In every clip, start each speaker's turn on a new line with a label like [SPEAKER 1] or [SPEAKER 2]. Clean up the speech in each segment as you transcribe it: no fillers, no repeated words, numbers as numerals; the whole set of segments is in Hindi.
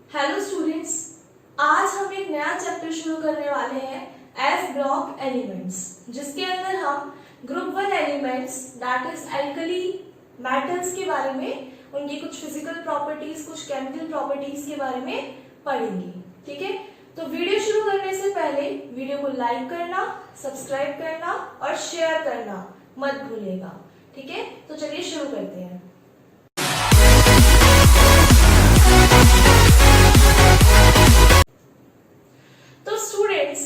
[SPEAKER 1] हेलो स्टूडेंट्स, आज हम एक नया चैप्टर शुरू करने वाले हैं एस ब्लॉक एलिमेंट्स, जिसके अंदर हम group 1 elements that is alkali metals के बारे में, उनकी कुछ फिजिकल प्रॉपर्टीज, कुछ केमिकल प्रॉपर्टीज के बारे में पढ़ेंगे। ठीक है, तो वीडियो शुरू करने से पहले वीडियो को लाइक करना, सब्सक्राइब करना और शेयर करना मत भूलिएगा। ठीक है, तो चलिए शुरू करते हैं।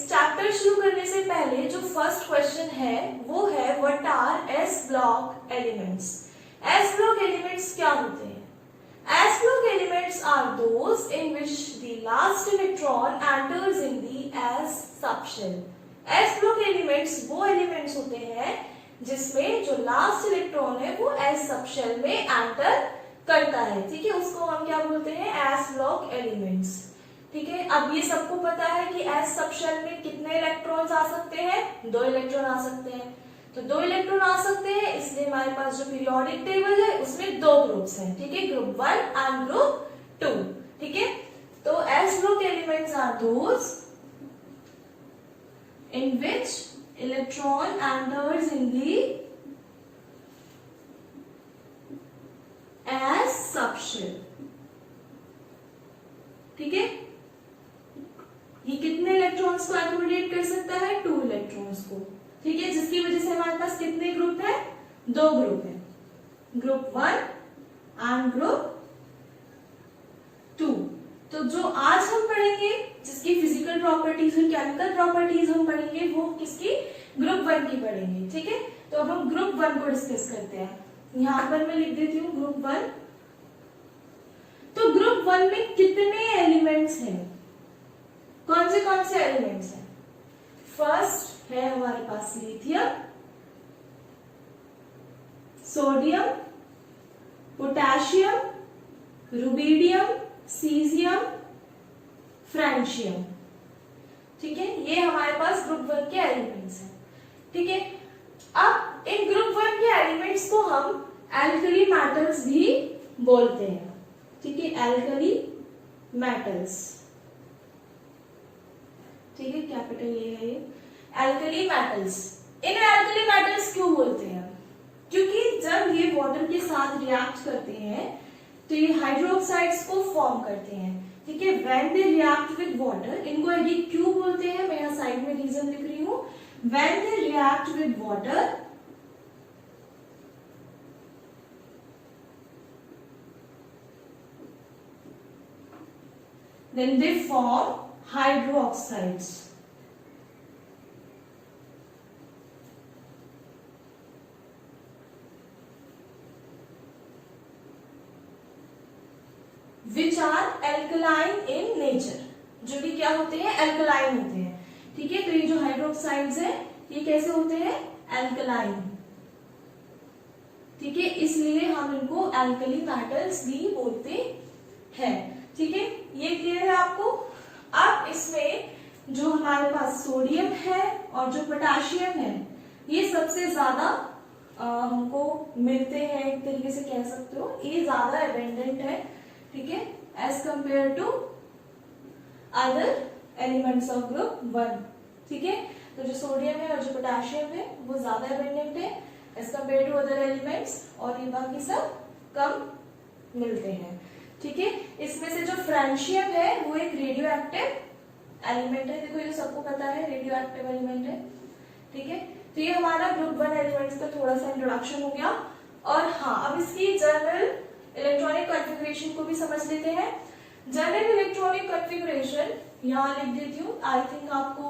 [SPEAKER 1] चैप्टर शुरू करने से पहले जो फर्स्ट क्वेश्चन है वो है what are S block elements. S block elements क्या होते हैं? S block elements are those in which the last electron enters in the S subshell. S block elements वो एलिमेंट्स होते हैं जिसमें जो लास्ट इलेक्ट्रॉन है वो एस सबशेल में एंटर करता है। ठीक है, उसको हम क्या बोलते हैं? S block elements. ठीक है, अब ये सबको पता है कि एस सबशेल में कितने इलेक्ट्रॉन्स आ सकते हैं? 2 इलेक्ट्रॉन आ सकते हैं। तो 2 इलेक्ट्रॉन आ सकते हैं, इसलिए हमारे पास जो पीरियोडिक टेबल है उसमें 2 ग्रुप्स हैं। ठीक है, ग्रुप 1 एंड ग्रुप 2। ठीक है, तो S block elements are those in which electron enters in the S subshell. ठीक है, ये कितने इलेक्ट्रॉन्स को एकोमोडेट कर सकता है? 2 इलेक्ट्रॉन्स को। ठीक है, जिसकी वजह से हमारे पास कितने ग्रुप है? 2 ग्रुप है, ग्रुप 1 एंड ग्रुप 2। तो जो आज हम पढ़ेंगे, जिसकी फिजिकल प्रॉपर्टीज और केमिकल प्रॉपर्टीज हम पढ़ेंगे, वो किसकी? ग्रुप 1 की पढ़ेंगे। ठीक है, तो अब हम ग्रुप 1 को डिस्कस करते हैं। यहां पर मैं लिख देती हूँ ग्रुप 1। तो ग्रुप 1 में कितने एलिमेंट्स हैं? कौन से एलिमेंट्स हैं? फर्स्ट है हमारे पास lithium, sodium, potassium, rubidium, caesium, francium. ठीक है, ये हमारे पास ग्रुप 1 के एलिमेंट्स हैं। ठीक है, अब इन ग्रुप 1 के एलिमेंट्स को हम एल्कली मेटल्स भी बोलते हैं। ठीक है, एल्कली मेटल्स। ठीक है, कैपिटल ये है, ये एल्कली मेटल्स। इन एल्कली मेटल्स क्यों बोलते हैं? क्योंकि जब ये वाटर के साथ रिएक्ट करते हैं तो ये हाइड्रोक्साइड्स को फॉर्म करते हैं। ठीक है, when they react with water, इनको ये क्यों बोलते हैं मैं यहाँ साइड में रीजन लिख रही हूँ। When they react with water then they form hydroxides. Which are alkaline in nature. जो भी क्या होते हैं? एल्कलाइन होते हैं। ठीक है, तो ये जो हाइड्रोक्साइड्स है ये कैसे होते हैं? एल्कलाइन। ठीक है, इसलिए हम इनको एल्कली मेटल्स भी बोलते हैं। ठीक है, ये क्लियर है आपको? अब इसमें जो हमारे पास सोडियम है और जो पोटेशियम है, ये सबसे ज्यादा हमको मिलते हैं, एक तरीके से कह सकते हो, ये ज्यादा एबेंडेंट है। ठीक है, as compared to other elements of group 1। ठीक है, तो जो सोडियम है और जो पोटेशियम है वो ज्यादा एबेंडेंट है as compared to other elements, और ये बाकी सब कम मिलते हैं। ठीक है, इसमें से जो फ्रेंशियम है वो एक रेडियो एक्टिव एलिमेंट है। देखो, ये सबको पता है रेडियो एक्टिव एलिमेंट है। ठीक है, तो ये हमारा ग्रुप 1 एलिमेंट्स का थोड़ा सा इंट्रोडक्शन हो गया। और हाँ, अब इसकी जनरल इलेक्ट्रॉनिक कॉन्फ़िगरेशन को भी समझ लेते हैं। जनरल इलेक्ट्रॉनिक कॉन्फ़िगरेशन यहाँ लिख देती हूँ, आई थिंक आपको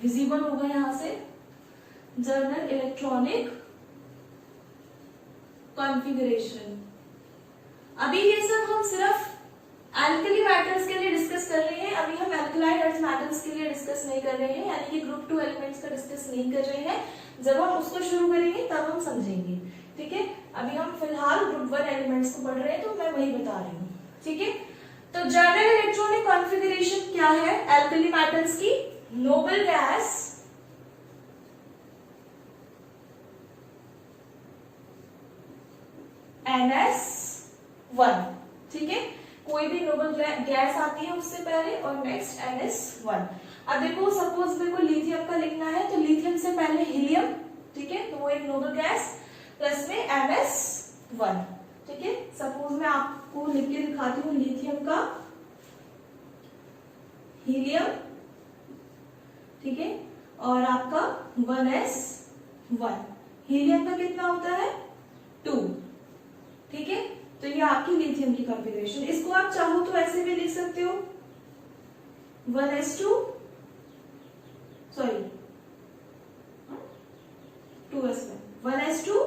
[SPEAKER 1] विजिबल होगा यहाँ से। जनरल इलेक्ट्रॉनिक कॉन्फ़िगरेशन, अभी ये सब हम सिर्फ एल्कली मेटल्स के लिए डिस्कस कर रहे हैं। अभी हम एल्कलाइन अर्थ मेटल्स के लिए डिस्कस नहीं कर रहे हैं, यानी कि ग्रुप 2 एलिमेंट्स का डिस्कस नहीं कर रहे हैं। जब हम उसको शुरू करेंगे तब हम समझेंगे। ठीक है, अभी हम फिलहाल ग्रुप 1 एलिमेंट्स को पढ़ रहे हैं, तो मैं वही बता रही हूँ। ठीक है, तो जनरल इलेक्ट्रॉनिक कॉन्फ़िगरेशन क्या है एल्कली मेटल्स की? Noble gas, NS1। ठीक है, कोई भी नोबल गैस आती है उससे पहले, और नेक्स्ट NS1। अब देखो सपोज मेरे को लिथियम का लिखना है, तो लिथियम से पहले हीलियम, ठीक है, तो वो एक नोबल गैस, प्लस में NS1, ठीक है। सपोज मैं आपको लिख के दिखाती हूँ लिथियम का हीलियम, ठीक है, और आपका 1s1। हीलियम का कितना होता है 2, ठीक है। तो ये आपकी लिथियम की कॉन्फ़िगरेशन। इसको आप चाहो तो ऐसे भी लिख सकते हो 1s2 sorry 2s1, 1s2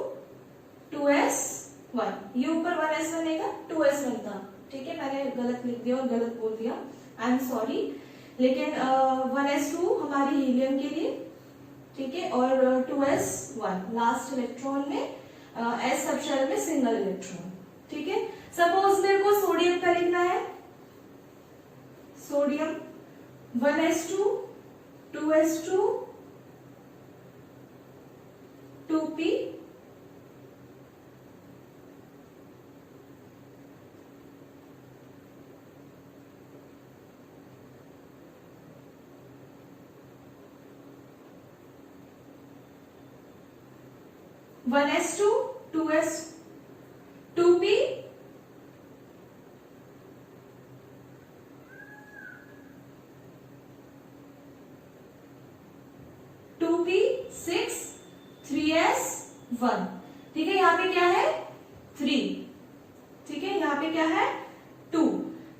[SPEAKER 1] 2s1, ये ऊपर 1s1 रहेगा, 2s1 था, ठीक है, मैंने गलत लिख दिया और गलत बोल दिया, आई एम सॉरी। लेकिन 1s2 हमारी हीलियम के लिए, ठीक है, और 2s1 लास्ट इलेक्ट्रॉन में, s सब शेल में सिंगल इलेक्ट्रॉन, ठीक है। सपोज मेरे को सोडियम का लिखना है, sodium 1s2 2s2 2p 1s2 2s 2p 2p 6 3s1, ठीक है। यहाँ पे क्या है 3, ठीक है, यहाँ पे क्या है 2,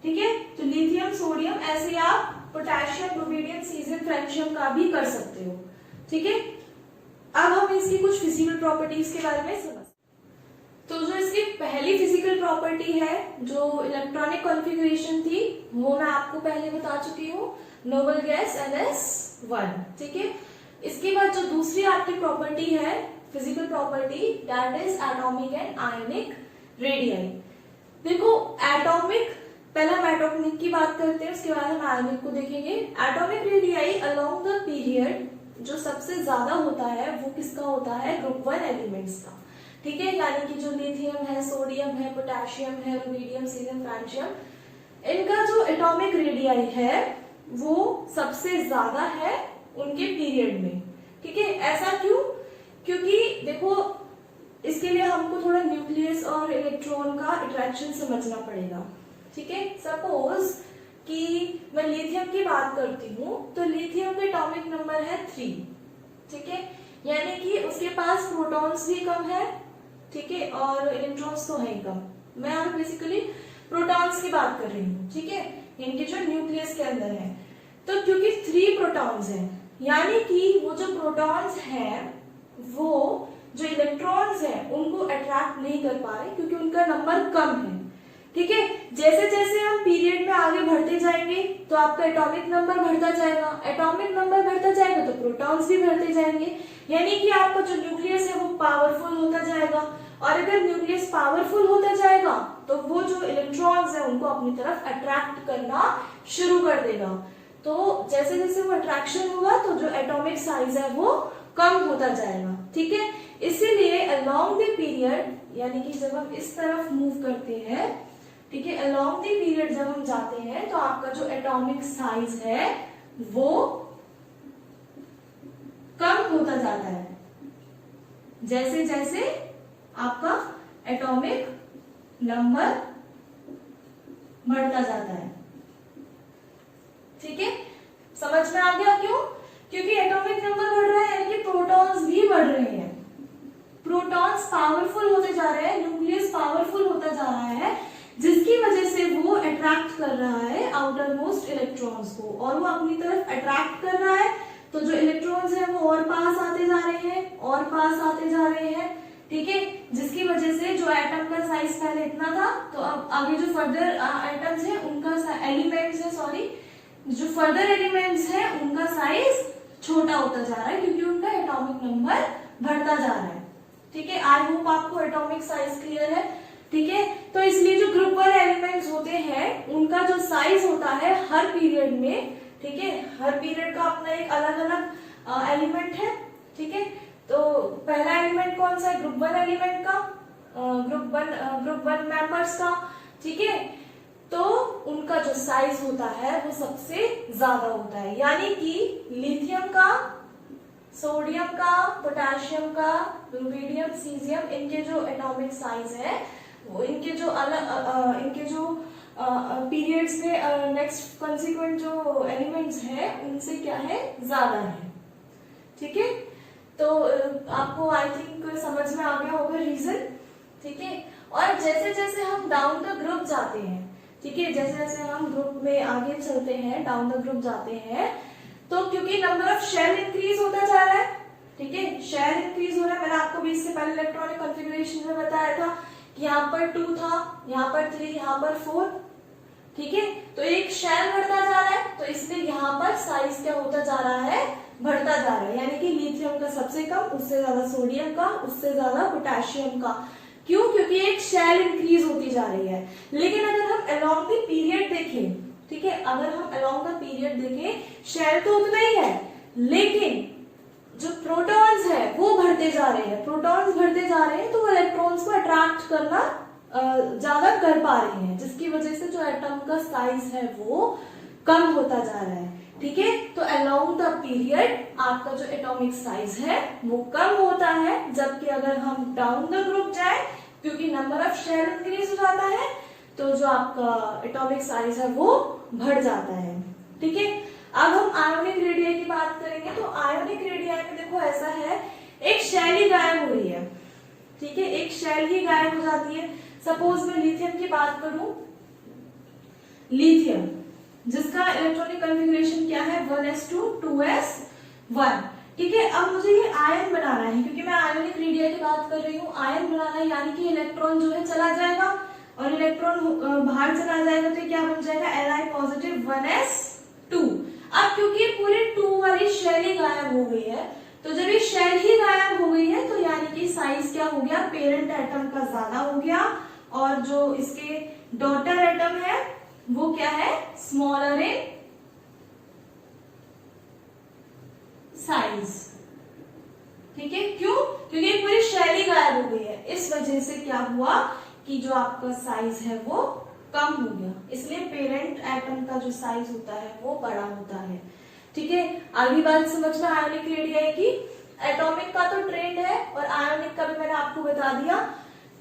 [SPEAKER 1] ठीक है। तो लिथियम सोडियम, ऐसे आप पोटेशियम रुबिडियम सीजियम फ्रेंशियम का भी कर सकते हो, ठीक है। अब हम इसकी कुछ फिजिकल प्रॉपर्टीज के बारे में समझ। तो जो इसकी पहली फिजिकल प्रॉपर्टी है, जो इलेक्ट्रॉनिक कॉन्फ़िगरेशन थी, वो मैं आपको पहले बता चुकी हूँ, नोबल गैस NS1, ठीक है। इसके बाद जो दूसरी आपकी प्रॉपर्टी है, physical property, that is atomic and ionic radii. देखो एटॉमिक, पहले हम एटॉमिक की बात करते हैं, उसके बाद हम आयनिक को देखेंगे। Atomic radii along the period जो सबसे ज्यादा होता है वो किसका होता है, ग्रुप 1 एलिमेंट्स का, ठीक है। यानी कि जो लिथियम है, सोडियम है, पोटेशियम है, रुबिडियम सीजियम फ्रेंशियम, इनका जो एटॉमिक रेडियाई है वो सबसे ज्यादा है उनके पीरियड में, ठीक है। ऐसा क्यों? क्योंकि देखो इसके लिए हमको थोड़ा न्यूक्लियस और इलेक्ट्रॉन का अट्रैक्शन समझना पड़ेगा, ठीक है। सपोज कि मैं लिथियम की बात करती हूँ, तो लिथियम का एटॉमिक नंबर है 3, ठीक है, यानी कि उसके पास प्रोटॉन्स भी कम है, ठीक है, और इलेक्ट्रॉन्स तो है ही कम। मैं यहाँ बेसिकली प्रोटॉन्स की बात कर रही हूँ, ठीक है, इनके जो न्यूक्लियस के अंदर है। तो क्योंकि 3 प्रोटॉन्स हैं, यानी कि वो जो प्रोटॉन्स हैं वो जो इलेक्ट्रॉन्स हैं उनको अट्रैक्ट नहीं कर पा रहे, क्योंकि उनका नंबर कम है, ठीक है। जैसे जैसे हम पीरियड में आगे बढ़ते जाएंगे तो आपका एटॉमिक नंबर बढ़ता जाएगा, एटॉमिक नंबर बढ़ता जाएगा तो प्रोटॉन्स भी बढ़ते जाएंगे, यानी कि आपका जो न्यूक्लियस है वो पावरफुल होता जाएगा। और अगर न्यूक्लियस पावरफुल होता जाएगा तो वो जो इलेक्ट्रॉन्स है उनको अपनी तरफ अट्रैक्ट करना शुरू कर देगा। तो जैसे जैसे वो अट्रैक्शन होगा तो जो एटॉमिक साइज है वो कम होता जाएगा, ठीक है। इसीलिए अलोंग द पीरियड, यानी कि जब हम इस तरफ मूव करते हैं, ठीक है, अलोंग द पीरियड जब हम जाते हैं तो आपका जो एटॉमिक साइज है वो कम होता जाता है, जैसे जैसे आपका एटॉमिक नंबर बढ़ता जाता है, ठीक है। समझ में आ गया क्यों? क्योंकि एटॉमिक नंबर बढ़ रहा है, यानी कि प्रोटॉन्स भी बढ़ रहे हैं, प्रोटॉन्स पावरफुल होते जा रहे हैं, न्यूक्लियस पावरफुल होता जा रहा है, जिसकी वजह से वो अट्रैक्ट कर रहा है आउटर मोस्ट इलेक्ट्रॉन्स को, और वो अपनी तरफ अट्रैक्ट कर रहा है। तो जो इलेक्ट्रॉन्स हैं वो और पास आते जा रहे हैं, और पास आते जा रहे हैं, ठीक है, जिसकी वजह से जो एटम का साइज पहले इतना था, तो अब आगे जो फर्दर एटम्स हैं उनका एलिमेंट्स है सॉरी जो फर्दर एलिमेंट्स हैं उनका साइज छोटा होता जा रहा है, क्योंकि उनका एटॉमिक नंबर बढ़ता जा रहा है, ठीक है। आई होप आपको एटॉमिक साइज क्लियर है, ठीक है। तो इसलिए जो ग्रुप 1 एलिमेंट्स होते हैं उनका जो साइज होता है हर पीरियड में, ठीक है, हर पीरियड का अपना एक अलग अलग एलिमेंट है, ठीक है। तो पहला एलिमेंट कौन सा है? ग्रुप 1 एलिमेंट का, ग्रुप वन मेंबर्स का, ठीक है। तो साइज होता है वो सबसे ज्यादा होता है। यानी कि लिथियम का, सोडियम का, पोटेशियम का, रुबिडियम, सीजियम, इनके जो एटॉमिक साइज है वो इनके जो अलग इनके जो पीरियड्स में नेक्स्ट कंसीक्वेंट जो एलिमेंट्स है उनसे क्या है, ज्यादा है। ठीक है, तो आपको आई थिंक समझ में आ गया होगा रीजन। ठीक है, और जैसे जैसे हम डाउन द ग्रुप जाते हैं, ठीक है, जैसे जैसे हम ग्रुप में आगे चलते हैं, डाउन द ग्रुप जाते हैं, तो क्योंकि नंबर ऑफ शेल इंक्रीज होता जा रहा है, ठीक है, शेल इंक्रीज हो रहा है। मैंने आपको भी इससे पहले इलेक्ट्रॉनिक कॉन्फ़िगरेशन में बताया था कि यहाँ पर 2 था, यहाँ पर 3, यहाँ पर 4, ठीक है, तो एक शेल बढ़ता जा रहा है, तो इसलिए यहाँ पर साइज क्या होता जा रहा है, बढ़ता जा रहा है। यानी कि लिथियम का सबसे कम, उससे ज्यादा सोडियम का, उससे ज्यादा पोटेशियम का। क्यों? क्योंकि एक शेल इंक्रीज होती जा रही है। लेकिन अगर हम अलोंग द पीरियड देखें, ठीक है, अगर हम अलोंग द पीरियड देखें, शेल तो उतना ही है, लेकिन जो प्रोटॉन्स है वो बढ़ते जा रहे हैं। प्रोटॉन्स बढ़ते जा रहे हैं तो वो इलेक्ट्रॉन्स को अट्रैक्ट करना ज्यादा कर पा रहे हैं, जिसकी वजह से जो एटम का साइज है वो कम होता जा रहा है। ठीक है, तो अलोंग द पीरियड आपका जो एटॉमिक साइज है वो कम होता है, जबकि अगर हम डाउन द ग्रुप जाए, क्योंकि नंबर ऑफ शेल इंक्रीज हो जाता है, तो जो आपका एटॉमिक साइज है वो बढ़ जाता है। ठीक है, अब हम आयोनिक रेडियाई की बात करेंगे। तो आयोनिक रेडियाई में देखो ऐसा है, एक शेल ही गायब हो रही है, ठीक है, एक शेल ही गायब हो जाती है। सपोज मैं लिथियम की बात करूं, लिथियम जिसका इलेक्ट्रॉनिक कॉन्फ़िगरेशन क्या है, 1s2 2s1, ठीक है। अब मुझे ये आयन बनाना है, क्योंकि मैं आयोनिक रेडियाई की बात कर रही हूँ, आयन बनाना है, यानी कि इलेक्ट्रॉन जो है चला जाएगा और इलेक्ट्रॉन बाहर चला जाएगा, तो क्या बन जाएगा, Li पॉजिटिव 1s2। अब क्योंकि पूरे 2 वाली शेल ही गायब हो गई है, तो जब ये शेल ही गायब हो गई है तो यानी कि साइज क्या हो गया, पेरेंट एटम का ज्यादा हो गया, और जो इसके डॉटर एटम है वो क्या है, स्मॉलर इन साइज। ठीक है, क्यों? क्योंकि पूरी शेल ही गायब हो गई है, इस वजह से क्या हुआ कि जो आपका साइज है वो कम हो गया, इसलिए पेरेंट एटम का जो साइज होता है वो बड़ा होता है। ठीक है, आगे बात समझना आयोनिक रेडियाई की। एटॉमिक का तो ट्रेंड है, और आयोनिक का भी मैंने आपको बता दिया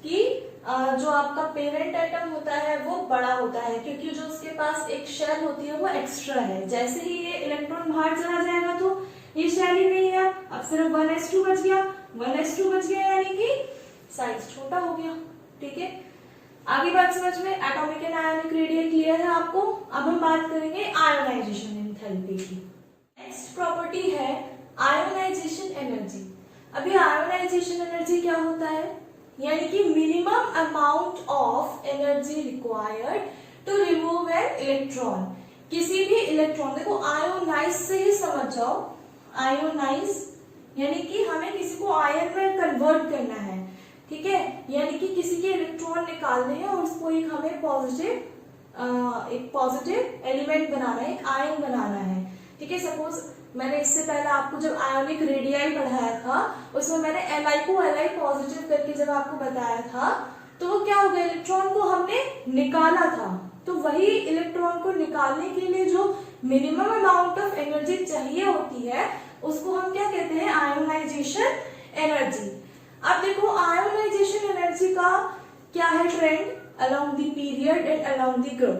[SPEAKER 1] कि जो आपका पेरेंट एटम होता है वो बड़ा होता है, क्योंकि जो उसके पास एक शेल होती है वो एक्स्ट्रा है। जैसे ही ये इलेक्ट्रॉन बाहर चला जाएगा तो ये शेल ही नहीं है, अब सिर्फ 1s2 बच गया, 1s2 बच गया, यानी कि साइज छोटा हो गया। ठीक है, आगे बात समझ में, atomic and ionic radii clear है आपको। अब हम बात करेंगे आयोनाइजेशन एंथैल्पी की। नेक्स्ट प्रॉपर्टी है आयोनाइजेशन एनर्जी। अभी आयोनाइजेशन एनर्जी क्या होता है, यानी कि minimum amount of energy required to remove an electron. किसी भी इलेक्ट्रॉन, देखो आयोनाइज से ही समझ जाओ, आयोनाइज यानी कि हमें किसी को आयन में कन्वर्ट करना है, ठीक है, यानी कि किसी के इलेक्ट्रॉन निकालने हैं और उसको एक हमें पॉजिटिव एलिमेंट बनाना है, एक आयन बनाना है। ठीक है, सपोज मैंने इससे पहले आपको जब आयोनिक रेडियाई पढ़ाया था, उसमें मैंने Li को Li पॉजिटिव करके जब आपको बताया था, तो वो क्या हो गया, इलेक्ट्रॉन को हमने निकाला था। तो वही इलेक्ट्रॉन को निकालने के लिए जो मिनिमम अमाउंट ऑफ एनर्जी चाहिए होती है, उसको हम क्या कहते हैं, आयोनाइजेशन एनर्जी। अब देखो आयोनाइजेशन एनर्जी का क्या है trend, along the period and along the group.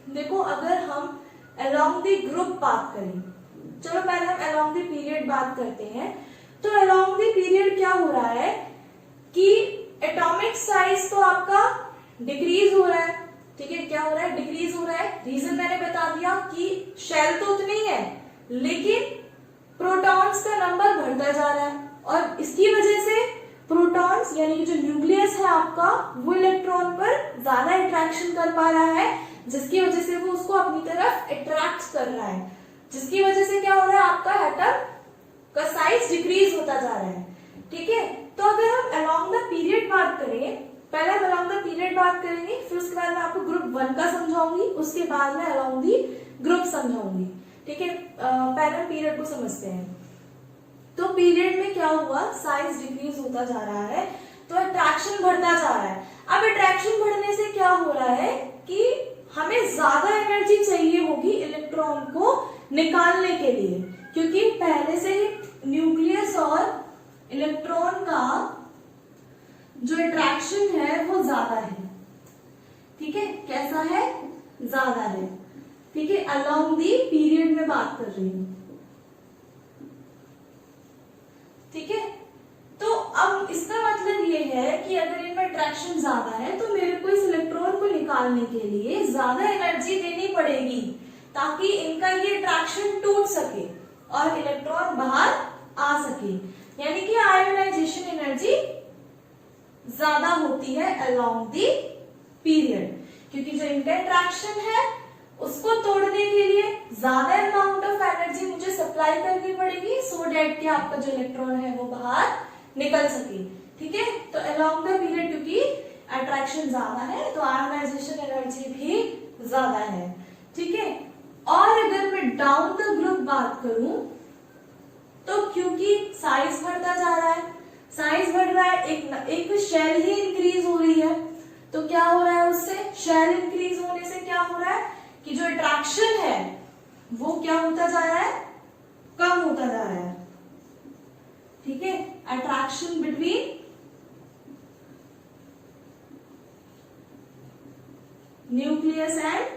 [SPEAKER 1] देखो अगर हम अलोंग द ग्रुप बात करें, चलो पहले हम अलोंग द पीरियड बात करते हैं। तो अलोंग द पीरियड क्या हो रहा है कि एटॉमिक साइज तो आपका डिक्रीज हो रहा है, ठीक है, क्या हो रहा है, डिक्रीज हो रहा है। रीजन मैंने बता दिया कि शेल तो उतनी ही है, लेकिन प्रोटॉन्स का नंबर बढ़ता जा रहा है, और इसकी वजह से प्रोटॉन्स यानी कि जो न्यूक्लियस है आपका, वो इलेक्ट्रॉन पर ज्यादा अट्रैक्शन कर पा रहा है, जिसकी वजह से वो उसको अपनी तरफ अट्रैक्ट कर रहा है, जिसकी वजह से क्या हो रहा है, आपका एटम का साइज डिक्रीज होता जा रहा है। ठीक है, तो अगर हम अलोंग द पीरियड बात करें, पहले हम अलोंग द पीरियड बात करेंगे, फिर उसके बाद मैं आपको ग्रुप 1 का समझाऊंगी, उसके बाद में अलोंग दी ग्रुप समझाऊंगी। ठीक है, पहले पीरियड को समझते हैं। तो पीरियड में क्या हुआ, साइज डिक्रीज होता जा रहा है, तो अट्रैक्शन बढ़ता जा रहा है। अब अट्रैक्शन बढ़ने से क्या हो रहा है कि हमें ज्यादा एनर्जी चाहिए होगी इलेक्ट्रॉन को निकालने के लिए, क्योंकि पहले से ही न्यूक्लियस और इलेक्ट्रॉन का जो अट्रैक्शन है वो ज्यादा है। ठीक है, कैसा है? ज्यादा है। ठीक है, अलोंग दी पीरियड में बात कर रही हूं। ठीक है, तो अब इसका मतलब ये है कि अगर इनमें अट्रैक्शन ज्यादा है तो मेरे को इस इलेक्ट्रॉन को निकालने के लिए ज्यादा एनर्जी देनी पड़ेगी ताकि इनका ये अट्रैक्शन टूट सके और इलेक्ट्रॉन बाहर आ सके। यानी कि आयोनाइजेशन एनर्जी ज्यादा होती है अलोंग दी पीरियड, क्योंकि जो इनका अट्रैक्शन है उसको तोड़ने के लिए ज्यादा अमाउंट ऑफ एनर्जी मुझे सप्लाई करनी पड़ेगी सो डेट कि आपका जो इलेक्ट्रॉन है वो बाहर निकल सके। ठीक है, तो अलोंग द पीरियड क्योंकि अट्रैक्शन ज्यादा है तो आयोनाइजेशन एनर्जी भी ज्यादा है। ठीक है, और अगर मैं डाउन द ग्रुप बात करूं तो क्योंकि साइज बढ़ता जा रहा है, साइज बढ़ रहा है, एक शेल ही इंक्रीज हो रही है, तो क्या हो रहा है उससे? शेल इंक्रीज होने से क्या हो रहा है कि जो अट्रैक्शन है वो क्या होता जा रहा है? कम होता जा रहा है। ठीक है, attraction between nucleus and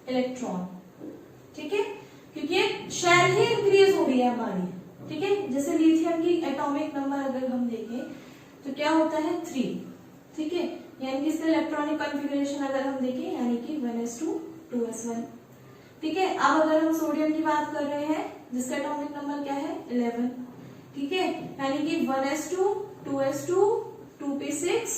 [SPEAKER 1] electron. ठीक है, क्योंकि एक शेल ही इंक्रीज हो रही है हमारी। ठीक है, जैसे लिथियम की एटॉमिक नंबर अगर हम देखें तो क्या होता है? 3। ठीक है, यानी कि इसका इलेक्ट्रॉनिक कॉन्फ़िगरेशन अगर हम देखें यानी कि 1s2 2s1। ठीक है, अब अगर हम सोडियम की बात कर रहे हैं जिसका एटॉमिक नंबर क्या है? 11। ठीक है, यानी कि 1s2 2s2 2p6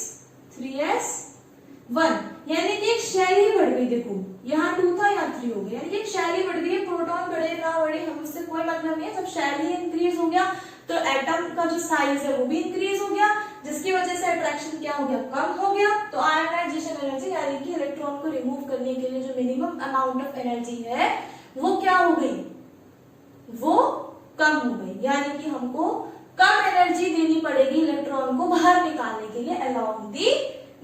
[SPEAKER 1] 3s1, यानी कि एक शेल ही बढ़ गई। देखो यहाँ 2 था, यहाँ 3 हो गया, यानी कि एक शेल ही बढ़ गई। प्रोटॉन बढ़े ना बढ़े हम उससे कोई मतलब नहीं है, जब शेल ही इंक्रीज हो गया तो एटम का जो साइज है वो भी इंक्रीज हो गया, जिसकी वजह से अट्रैक्शन क्या हो गया? कम हो गया। तो आयोनाइजेशन एनर्जी यानी कि इलेक्ट्रॉन को रिमूव करने के लिए जो मिनिमम अमाउंट ऑफ एनर्जी है वो क्या हो गई? वो कम हो गई, यानी कि हमको कम एनर्जी देनी पड़ेगी इलेक्ट्रॉन को बाहर निकालने के लिए अलोंग दी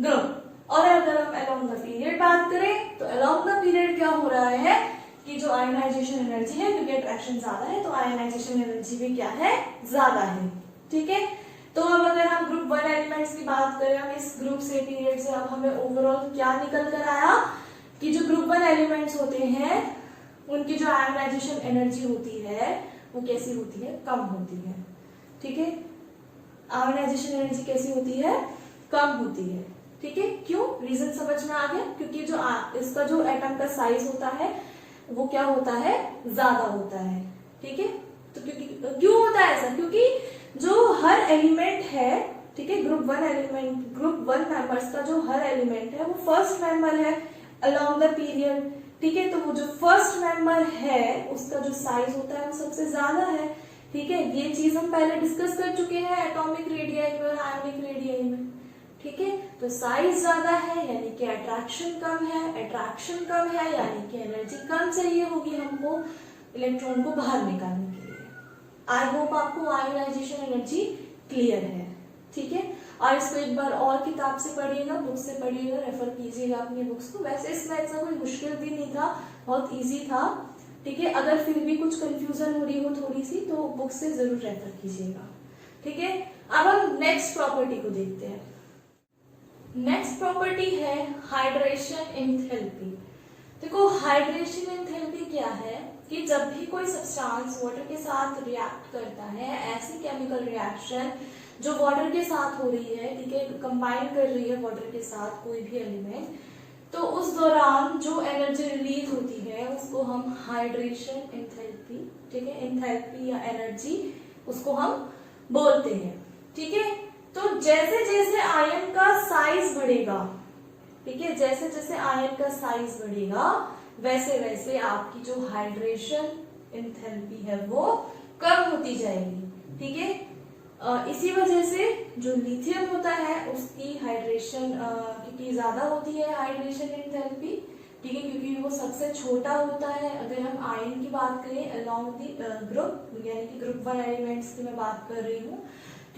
[SPEAKER 1] ग्रुप। और अगर हम अलोंग द पीरियड बात करें तो अलोंग द पीरियड क्या हो रहा है कि जो आयोनाइजेशन एनर्जी है, क्योंकि अट्रैक्शन ज्यादा है तो आयोनाइजेशन एनर्जी भी क्या है? ज्यादा है। ठीक है, तो अब अगर हम ग्रुप 1 एलिमेंट्स की बात करें, हम इस ग्रुप से पीरियड से अब हमें ओवरऑल क्या निकल कर आया कि जो ग्रुप 1 एलिमेंट्स होते हैं उनकी जो आयोनाइजेशन एनर्जी होती है वो कैसी होती है? कम होती है। ठीक है, आयोनाइजेशन एनर्जी कैसी होती है? कम होती है। ठीक है, क्यों? रीजन समझ में आ गया, क्योंकि जो इसका जो एटम का साइज होता है वो क्या होता है? ज्यादा होता है। ठीक है, तो क्यों होता है ऐसा? क्योंकि जो हर एलिमेंट है, ठीक है, ग्रुप 1 मेंबर्स का जो हर एलिमेंट है वो फर्स्ट मेंबर है अलोंग द पीरियड। ठीक है, तो वो जो फर्स्ट मेंबर है उसका जो साइज होता है वो सबसे ज्यादा है। ठीक है, ये चीज हम पहले डिस्कस कर चुके हैं एटॉमिक रेडियाई में और आयोनिक रेडियाई में। ठीक है, तो साइज ज्यादा है यानी कि अट्रैक्शन कम है, अट्रैक्शन कम है यानी कि एनर्जी कम चाहिए होगी हमको इलेक्ट्रॉन को बाहर निकालने के लिए। आई होप आपको आयोनाइजेशन एनर्जी क्लियर है। ठीक है, और इसको एक बार और किताब से पढ़िएगा, बुक से पढ़िएगा, रेफर कीजिएगा अपनी बुक्स को। वैसे इसमें ऐसा कोई मुश्किल भी नहीं था, बहुत इजी था। ठीक है, अगर फिर भी कुछ कंफ्यूजन हो रही हो थोड़ी सी तो बुक से जरूर रेफर कीजिएगा। ठीक है, अब हम नेक्स्ट प्रॉपर्टी को देखते हैं। नेक्स्ट प्रॉपर्टी है हाइड्रेशन एंथैल्पी। देखो हाइड्रेशन एंथैल्पी क्या है कि जब भी कोई सब्सटेंस वाटर के साथ रिएक्ट करता है, ऐसी केमिकल रिएक्शन जो वाटर के साथ हो रही है, ठीक है, कंबाइन कर रही है वाटर के साथ कोई भी एलिमेंट, तो उस दौरान जो एनर्जी रिलीज होती है उसको हम हाइड्रेशन एंथैल्पी, ठीक है, एंथैल्पी या एनर्जी उसको हम बोलते हैं। ठीक है, तो जैसे जैसे आयन का साइज बढ़ेगा, ठीक है, जैसे जैसे आयन का साइज बढ़ेगा वैसे वैसे आपकी जो हाइड्रेशन एंथैल्पी है वो कम होती जाएगी। ठीक है, इसी वजह से जो लिथियम होता है उसकी हाइड्रेशन क्योंकि ज्यादा होती है हाइड्रेशन एंथैल्पी, ठीक है, क्योंकि वो सबसे छोटा होता है। अगर हम आयन की बात करें अलोंग द ग्रुप, यानी कि ग्रुप 1 एलिमेंट्स की मैं बात कर रही हूँ,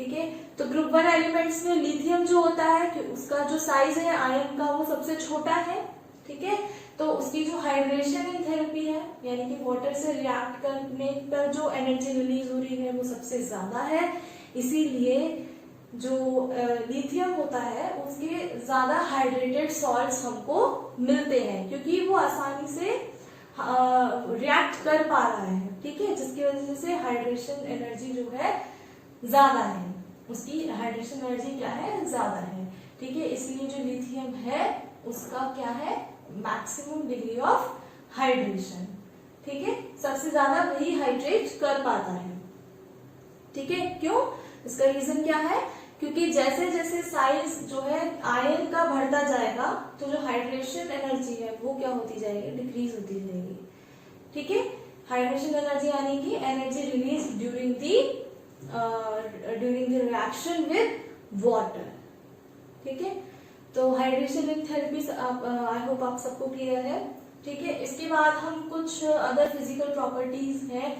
[SPEAKER 1] ठीक है। तो ग्रुप 1 एलिमेंट्स में लिथियम जो होता है कि उसका जो साइज है आयन का वो सबसे छोटा है, ठीक है। तो उसकी जो हाइड्रेशन एंथैल्पी है यानी कि वाटर से रिएक्ट करने पर जो एनर्जी रिलीज हो रही है वो सबसे ज्यादा है, इसीलिए जो लिथियम होता है उसके ज्यादा हाइड्रेटेड सॉल्ट्स हमको मिलते हैं क्योंकि वो आसानी से रिएक्ट कर पा रहा है, ठीक है, जिसकी वजह से हाइड्रेशन एनर्जी जो है ज्यादा है, उसकी हाइड्रेशन एनर्जी क्या है, ज्यादा है, ठीक है। इसलिए जो लिथियम है उसका क्या है, मैक्सिमम डिग्री ऑफ हाइड्रेशन, ठीक है, सबसे ज्यादा वही हाइड्रेट कर पाता है, ठीक है। क्यों, इसका रीजन क्या है, क्योंकि जैसे जैसे साइज जो है आयन का बढ़ता जाएगा तो जो हाइड्रेशन एनर्जी है वो क्या होती जाएगी, डिक्रीज होती जाएगी, ठीक है। हाइड्रेशन एनर्जी यानी कि energy release during the reaction with water, ठीक है। तो हाइड्रेशन एंथैल्पी आई होप आप सबको क्लियर है, ठीक है। इसके बाद हम कुछ अदर फिजिकल प्रॉपर्टीज हैं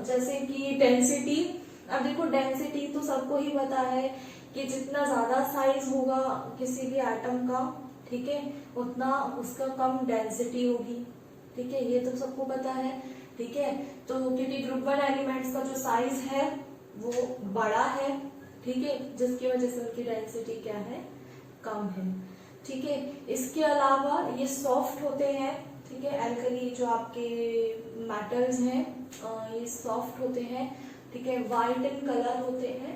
[SPEAKER 1] जैसे कि डेंसिटी। अब देखो डेंसिटी तो सबको ही पता है कि जितना ज्यादा साइज होगा किसी भी एटम का, ठीक है, उतना उसका कम डेंसिटी होगी, ठीक है, ये तो सबको पता है, ठीक है। तो क्योंकि ग्रुप 1 एलिमेंट्स का जो साइज है वो बड़ा है, ठीक है, जिसकी वजह से उनकी डेंसिटी क्या है, कम है, ठीक है। इसके अलावा ये सॉफ्ट होते हैं, ठीक है, एल्कली जो आपके मेटल्स हैं ये सॉफ्ट होते हैं, ठीक है, वाइट इन कलर होते हैं।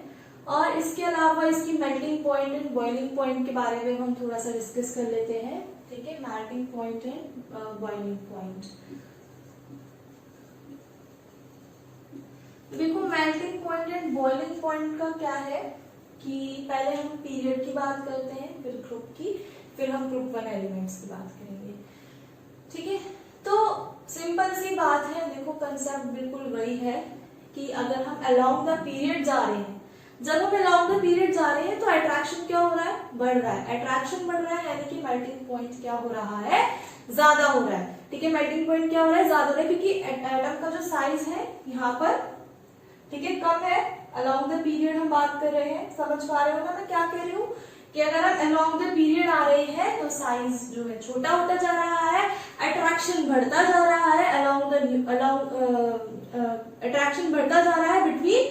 [SPEAKER 1] और इसके अलावा इसकी melting point and boiling point के बारे में हम थोड़ा सा डिस्कस कर लेते हैं, ठीक है, melting point and boiling point. देखो melting point and boiling point का क्या है कि पहले हम पीरियड की बात करते हैं, फिर ग्रुप की, फिर हम ग्रुप 1 एलिमेंट्स की बात करेंगे, ठीक है। तो सिंपल सी बात है, देखो कंसेप्ट बिल्कुल वही है कि अगर हम अलोंग द पीरियड जा रहे हैं, जब हम अलोंग द पीरियड जा रहे हैं तो अट्रैक्शन क्या हो रहा है, बढ़ रहा है, अट्रैक्शन बढ़ रहा है यानी कि मेल्टिंग पॉइंट क्या हो रहा है, ज्यादा हो रहा है, ठीक है। मेल्टिंग पॉइंट क्या हो रहा है, ज्यादा हो रहा है क्योंकि एटम का जो साइज है यहाँ पर, ठीक है, कम है। अलोंग द पीरियड हम बात कर रहे हैं, समझ पा रहे हो ना मैं क्या कह रही हूँ, कि अगर हम अलोंग द पीरियड आ रहे हैं तो साइज जो है छोटा होता जा रहा है, अट्रैक्शन बढ़ता जा रहा है, अट्रैक्शन बढ़ता जा रहा है बिटवीन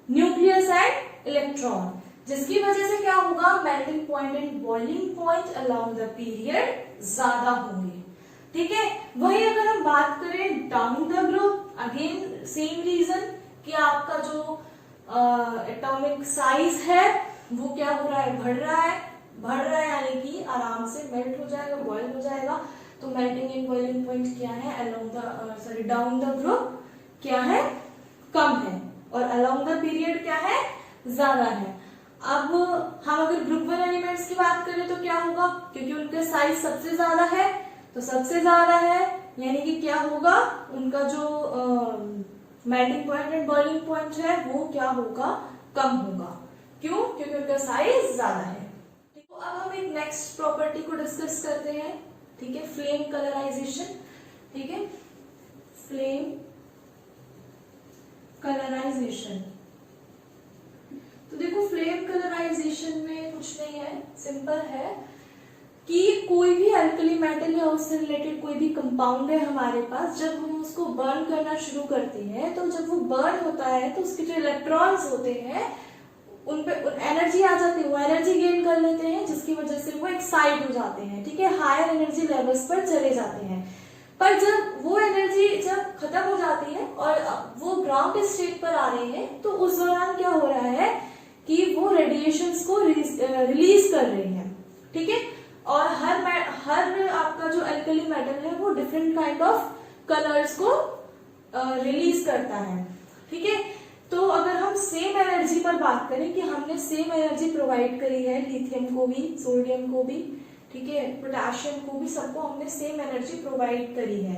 [SPEAKER 1] न्यूक्लियस एंड इलेक्ट्रॉन, जिसकी वजह से क्या होगा, melting point and boiling point along the period ज्यादा होंगे, ठीक है। वही अगर हम बात करें down the group, again same reason कि आपका जो एटॉमिक साइज है वो क्या हो रहा है, बढ़ रहा है यानी कि आराम से मेल्ट हो जाएगा, बॉयल हो जाएगा। तो मेल्टिंग एंड बॉइलिंग पॉइंट क्या है, along the down the group क्या है, कम है, और अलोंग द पीरियड क्या है, ज्यादा है। अब हम अगर ग्रुप 1 एलिमेंट्स की बात करें तो क्या होगा, क्योंकि उनका साइज सबसे ज्यादा है, तो सबसे ज्यादा है यानी कि क्या होगा, उनका जो melting point and boiling point है वो क्या होगा, कम होगा। क्यों, क्योंकि उनका साइज ज्यादा है। तो अब हम एक नेक्स्ट प्रॉपर्टी को डिस्कस करते हैं, ठीक है, फ्लेम कलराइजेशन, ठीक है, फ्लेम कलराइजेशन। तो देखो फ्लेम कलराइजेशन में कुछ नहीं है, सिंपल है कि कोई भी अल्कली मेटल या उससे रिलेटेड कोई भी कंपाउंड है हमारे पास, जब हम उसको बर्न करना शुरू करते हैं तो जब वो बर्न होता है तो उसके जो इलेक्ट्रॉन्स होते हैं उन पे एनर्जी आ जाती है, वो एनर्जी गेन कर लेते हैं, जिसकी वजह से वो एक्साइट हो जाते हैं, ठीक है, हायर एनर्जी लेवल्स पर चले जाते हैं। पर जब वो एनर्जी जब खत्म हो जाती है और वो ग्राउंड स्टेट पर आ रही है तो उस दौरान क्या हो रहा है कि वो रेडिएशंस को रिलीज कर रही है, ठीक है। और हर आपका जो अल्कली मेटल है वो डिफरेंट काइंड ऑफ कलर्स को रिलीज करता है, ठीक है। तो अगर हम सेम एनर्जी पर बात करें कि हमने सेम एनर्जी प्रोवाइड करी है लिथियम को भी, सोडियम को भी, ठीक है, पोटेशियम को भी, सबको हमने सेम एनर्जी प्रोवाइड करी है,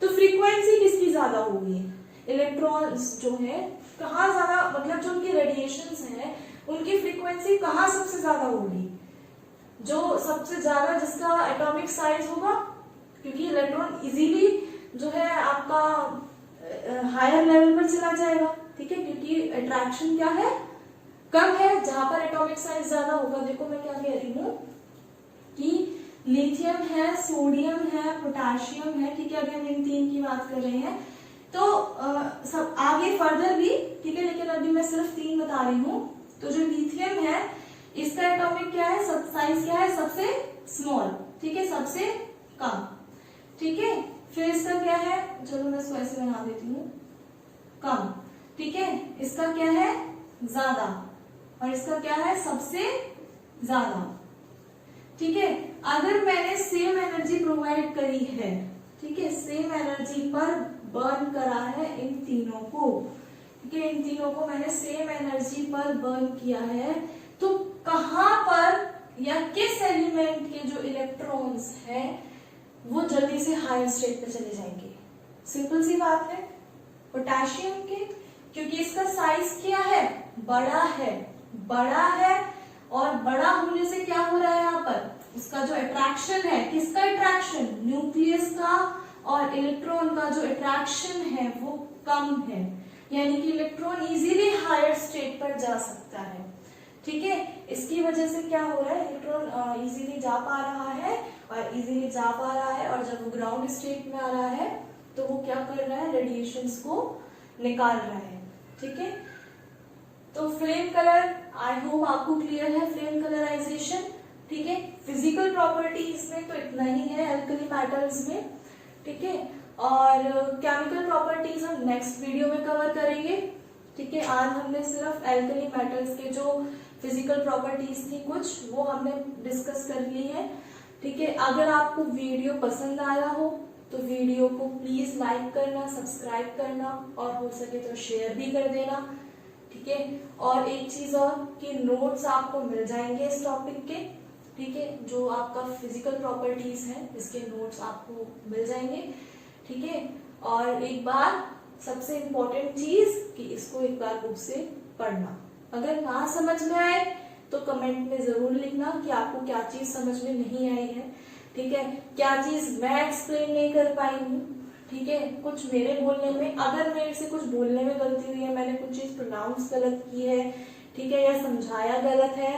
[SPEAKER 1] तो फ्रीक्वेंसी किसकी ज्यादा होगी, इलेक्ट्रॉन्स जो है कहाँ ज्यादा, मतलब जो उनकी रेडिएशंस हैं उनकी फ्रीक्वेंसी कहाँ सबसे ज्यादा होगी, जो सबसे ज्यादा जिसका एटॉमिक साइज होगा, क्योंकि इलेक्ट्रॉन इजीली जो है आपका हायर लेवल पर चला जाएगा, ठीक है, क्योंकि अट्रैक्शन क्या है, कब है? जहां पर एटॉमिक साइज ज्यादा होगा। देखो मैं क्या कह रही हूँ कि लिथियम है, सोडियम है, पोटेशियम है, ठीक है, अभी हम इन तीन की बात कर रहे हैं। तो सब आगे फर्दर भी, ठीक है, लेकिन अभी मैं सिर्फ तीन बता रही हूँ। तो जो लिथियम है इसका एटॉमिक क्या है, सब साइज क्या है, सबसे स्मॉल, ठीक है, सबसे कम, ठीक है। फिर इसका क्या है, चलो मैं इसको ऐसे बना देती हूँ, कम, ठीक है। इसका क्या है, ज्यादा, और इसका क्या है, सबसे ज्यादा, ठीक है। अगर मैंने सेम एनर्जी प्रोवाइड करी है, ठीक है, सेम एनर्जी पर बर्न करा है इन तीनों को, ठीक है, इन तीनों को मैंने सेम एनर्जी पर बर्न किया है, तो कहां पर या किस एलिमेंट के जो इलेक्ट्रॉन्स हैं वो जल्दी से हायर स्टेट पे चले जाएंगे? सिंपल सी बात है, पोटेशियम के, क्योंकि इसका साइज क्या है, बड़ा है, बड़ा है, और बड़ा होने से क्या हो रहा है यहाँ पर, उसका जो अट्रैक्शन है, किसका अट्रैक्शन, न्यूक्लियस का, और इलेक्ट्रॉन का जो अट्रैक्शन है वो कम है, यानी कि इलेक्ट्रॉन इजीली हायर स्टेट पर जा सकता है, ठीक है। इसकी वजह से क्या हो रहा है, इलेक्ट्रॉन इजीली जा पा रहा है, और इजीली जा पा रहा है, और जब वो ग्राउंड स्टेट में आ रहा है तो वो क्या कर रहा है, रेडिएशंस को निकाल रहा है, ठीक है। तो फ्लेम कलर, आई होप आपको क्लियर है, फ्लेम कलराइजेशन, ठीक है। फिजिकल प्रॉपर्टीज में तो इतना ही है एल्कली मेटल्स में, ठीक है, और केमिकल प्रॉपर्टीज हम नेक्स्ट वीडियो में कवर करेंगे, ठीक है। आज हमने सिर्फ एल्कली मेटल्स के जो फिजिकल प्रॉपर्टीज थी कुछ, वो हमने डिस्कस कर ली है, ठीक है। अगर आपको वीडियो पसंद आया हो तो वीडियो को प्लीज लाइक करना, सब्सक्राइब करना, और हो सके तो शेयर भी कर देना, ठीक है। और एक चीज और कि नोट्स आपको मिल जाएंगे इस टॉपिक के, ठीक है, जो आपका फिजिकल प्रॉपर्टीज है इसके नोट्स आपको मिल जाएंगे, ठीक है। और एक बार सबसे इम्पोर्टेंट चीज कि इसको एक बार बुक से पढ़ना। अगर ना समझ में आए तो कमेंट में जरूर लिखना कि आपको क्या चीज समझ में नहीं आई है, ठीक है, क्या चीज मैं एक्सप्लेन नहीं कर पाई हूँ, ठीक है। कुछ मेरे बोलने में, अगर मेरे से कुछ बोलने में गलती हुई है, मैंने कुछ चीज प्रोनाउंस गलत की है, ठीक है, या समझाया गलत है,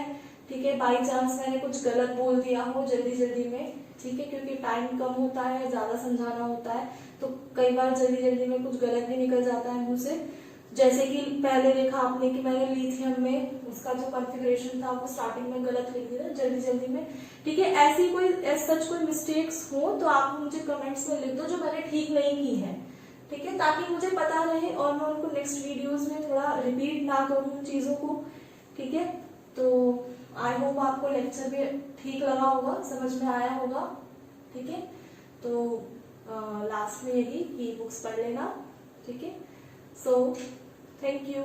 [SPEAKER 1] ठीक है, बाई चांस मैंने कुछ गलत बोल दिया हो जल्दी जल्दी में, ठीक है, क्योंकि टाइम कम होता है, ज्यादा समझाना होता है, तो कई बार जल्दी जल्दी में कुछ गलत भी निकल जाता है मुंह से। जैसे कि पहले देखा आपने कि मैंने लिथियम में उसका जो कॉन्फ़िगरेशन था वो स्टार्टिंग में गलत लिख दिया जल्दी जल्दी में, ठीक है। ऐसी कोई सच कोई मिस्टेक्स हो तो आप मुझे कमेंट्स में लिख दो जो मैंने ठीक नहीं की है, ठीक है, ताकि मुझे पता रहे और मैं उनको नेक्स्ट वीडियोस में थोड़ा रिपीट ना करूँ चीजों को, ठीक है। तो आई होप आपको लेक्चर भी ठीक लगा होगा, समझ में आया होगा, ठीक है। तो लास्ट में यही कि बुक्स पढ़ लेना, ठीक है। So thank you.